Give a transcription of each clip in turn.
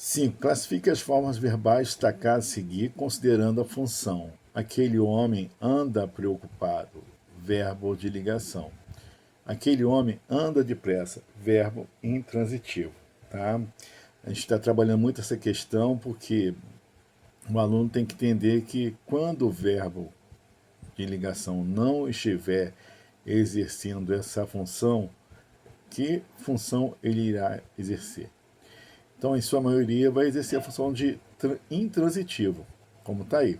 5. Classifique as formas verbais destacadas a seguir, considerando a função. Aquele homem anda preocupado, verbo de ligação. Aquele homem anda depressa, verbo intransitivo. Tá? A gente está trabalhando muito essa questão porque o aluno tem que entender que quando o verbo de ligação não estiver exercendo essa função, que função ele irá exercer? Então, em sua maioria, vai exercer a função de intransitivo, como está aí,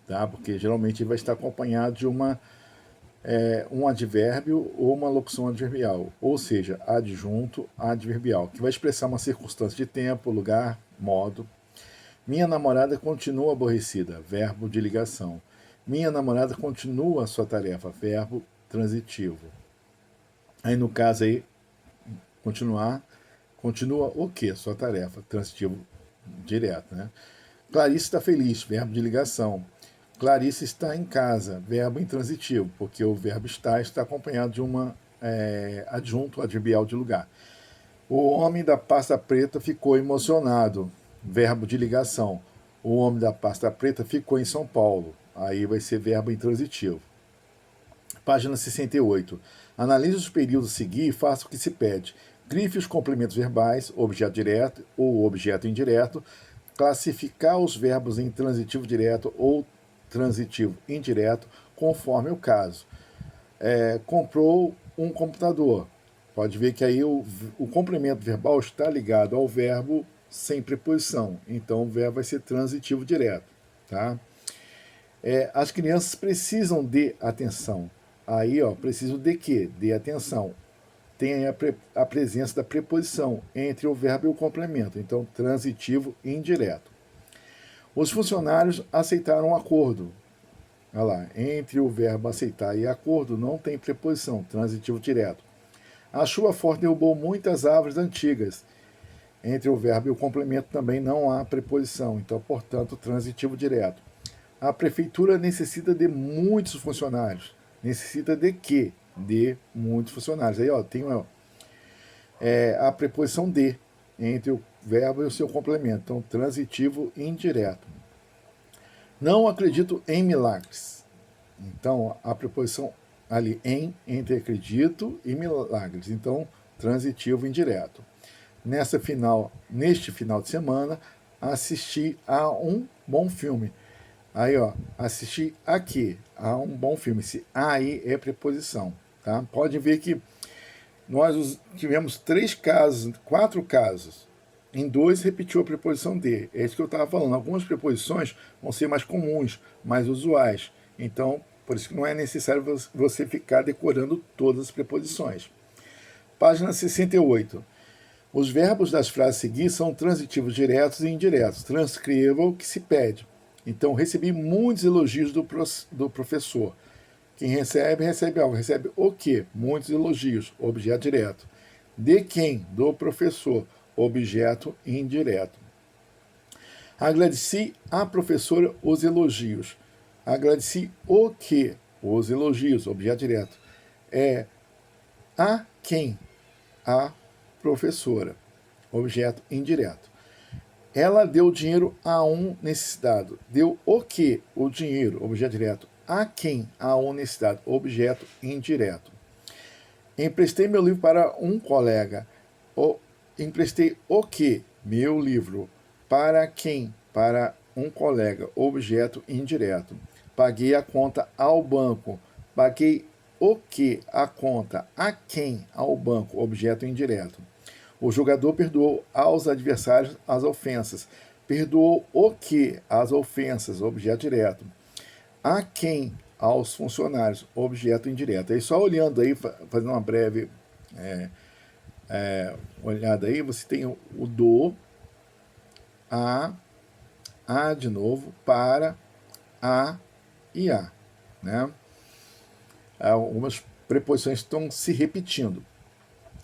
tá? Porque geralmente ele vai estar acompanhado de um advérbio ou uma locução adverbial, ou seja, adjunto adverbial, que vai expressar uma circunstância de tempo, lugar, modo. Minha namorada continua aborrecida, verbo de ligação. Minha namorada continua a sua tarefa, verbo transitivo. Aí no caso aí, continuar, continua o que? Sua tarefa, transitivo direto, né? Clarice está feliz, verbo de ligação. Clarice está em casa, verbo intransitivo, porque o verbo está acompanhado de uma adjunto adverbial de lugar. O homem da pasta preta ficou emocionado, verbo de ligação. O homem da pasta preta ficou em São Paulo, aí vai ser verbo intransitivo. Página 68. Analise os períodos a seguir e faça o que se pede. Grife os complementos verbais, objeto direto ou objeto indireto. Classificar os verbos em transitivo direto ou transitivo indireto, conforme o caso. Comprou um computador. Pode ver que aí o complemento verbal está ligado ao verbo sem preposição. Então o verbo vai ser transitivo direto. Tá? As crianças precisam de atenção. Aí, precisam de quê? De atenção. Tem a presença da preposição entre o verbo e o complemento. Então, transitivo e indireto. Os funcionários aceitaram um acordo. Olha lá, entre o verbo aceitar e acordo não tem preposição, transitivo direto. A chuva forte derrubou muitas árvores antigas. Entre o verbo e o complemento também não há preposição, então, portanto, transitivo direto. A prefeitura necessita de muitos funcionários. Necessita de quê? De muitos funcionários. Aí, tem a preposição de entre o verbo e o seu complemento. Então, transitivo indireto. Não acredito em milagres. Então, a preposição ali entre acredito e milagres. Então, transitivo indireto. Neste final de semana, assisti a um bom filme. Aí, assisti aqui a um bom filme. Esse aí é preposição. Tá? Pode ver que nós tivemos 4 casos. Em 2 repetiu a preposição de. É isso que eu estava falando. Algumas preposições vão ser mais comuns, mais usuais. Então, por isso que não é necessário você ficar decorando todas as preposições. Página 68. Os verbos das frases a seguir são transitivos diretos e indiretos. Transcreva o que se pede. Então, recebi muitos elogios do professor. Quem recebe algo. Recebe o quê? Muitos elogios. Objeto direto. De quem? Do professor. Objeto indireto. Agradeci à professora os elogios. Agradeci o quê? Os elogios. Objeto direto. A quem? A professora. Objeto indireto. Ela deu dinheiro a um necessitado. Deu o quê? O dinheiro. Objeto direto. A quem? A um necessitado. Objeto indireto. Emprestei meu livro para um colega. Emprestei o quê? Meu livro. Para quem? Para um colega. Objeto indireto. Paguei a conta ao banco. Paguei o quê? A conta. A quem? Ao banco. Objeto indireto. O jogador perdoou aos adversários as ofensas. Perdoou o quê? As ofensas. Objeto direto. A quem? Aos funcionários. Objeto indireto. Aí só olhando aí, fazendo uma breve olhada aí, você tem o do, a de novo, para, a e a. Né? Algumas preposições estão se repetindo.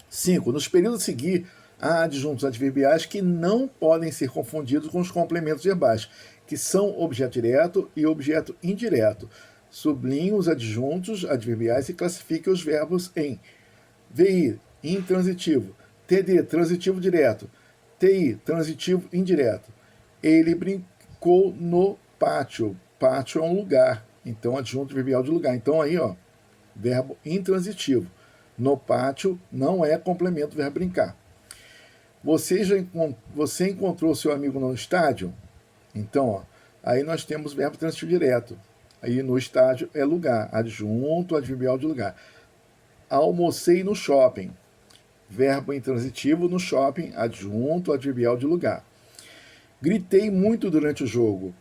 5. Nos períodos a seguir, há adjuntos adverbiais que não podem ser confundidos com os complementos verbais, que são objeto direto e objeto indireto. Sublinhe os adjuntos adverbiais e classifique os verbos em VI, intransitivo, TD, transitivo direto, TI, transitivo indireto. Ele brincou no pátio. Pátio é um lugar, então adjunto adverbial de lugar. Então aí, ó, verbo intransitivo. No pátio não é complemento do verbo brincar. Você encontrou seu amigo no estádio? Então, ó, aí nós temos verbo transitivo direto. Aí no estádio é lugar, adjunto adverbial de lugar. Almocei no shopping. Verbo intransitivo no shopping, adjunto adverbial de lugar. Gritei muito durante o jogo.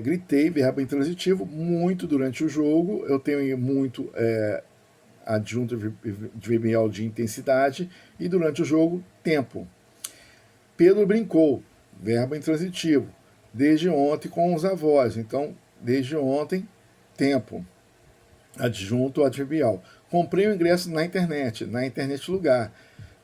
Gritei, verbo intransitivo, muito durante o jogo. Eu tenho muito adjunto adverbial de intensidade. E durante o jogo, tempo. Pedro brincou, verbo intransitivo. Desde ontem com os avós. Então, desde ontem, tempo. Adjunto adverbial. Comprei o ingresso na internet lugar.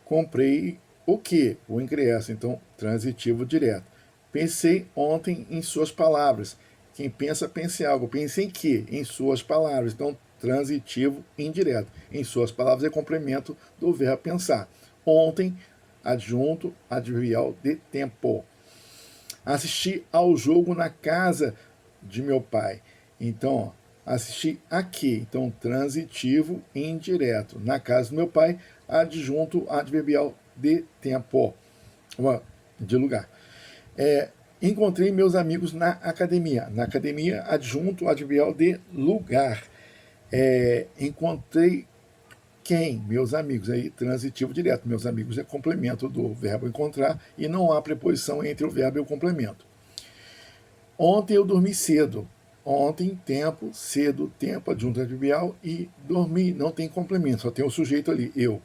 Comprei o quê? O ingresso. Então, transitivo direto. Pensei ontem em suas palavras. Quem pensa, pense em algo. Pensei em quê? Em suas palavras. Então, transitivo indireto. Em suas palavras é complemento do verbo pensar. Ontem, adjunto adverbial de tempo. Assisti ao jogo na casa de meu pai. Então, assisti aqui. Então, transitivo indireto. Na casa do meu pai, adjunto adverbial de tempo. De lugar. Encontrei meus amigos na academia. Na academia, adjunto adverbial de lugar. Encontrei quem? Meus amigos. Aí, transitivo direto. Meus amigos é complemento do verbo encontrar e não há preposição entre o verbo e o complemento. Ontem eu dormi cedo. Ontem, tempo, cedo, tempo, adjunto adverbial e dormi. Não tem complemento, só tem o sujeito ali, eu.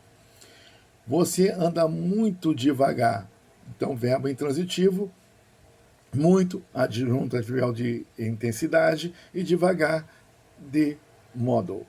Você anda muito devagar. Então, verbo intransitivo, muito, adjunto adverbial de intensidade e devagar de modo.